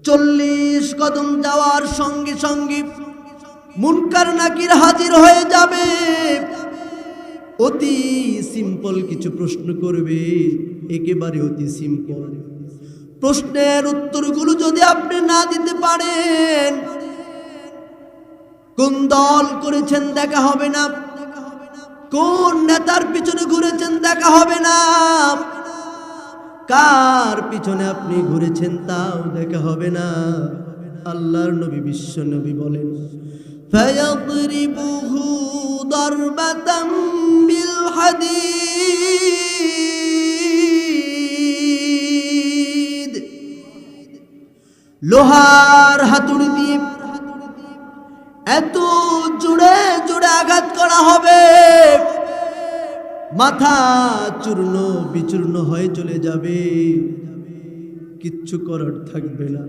40 কদম যাওয়ার সঙ্গে সঙ্গে মুনকার নাকির হাজির হয়ে যাবে। অতি সিম্পল কিছু প্রশ্ন করবে, একেবারে অতি সিম্পল প্রশ্নের উত্তরগুলো যদি আপনি না দিতে পারেন, কোন দল করেছেন দেখা হবে না, কোন নেতার পিছনে ঘুরেছেন দেখা হবে না, কার পিছনে আপনি ঘুরেছেন তাও দেখা হবে না। আল্লাহর নবী বিশ্ব নবী বলেন, ফায়াদরিবুহু দারবাতাম বিল হাদীদ, লোহার হাতুড়ি দিয়ে এত জোরে জোরে আঘাত করা হবে, মাথা চূর্ণ বিচূর্ণ হয়ে চলে যাবে, কিচ্ছু করার থাকবে না।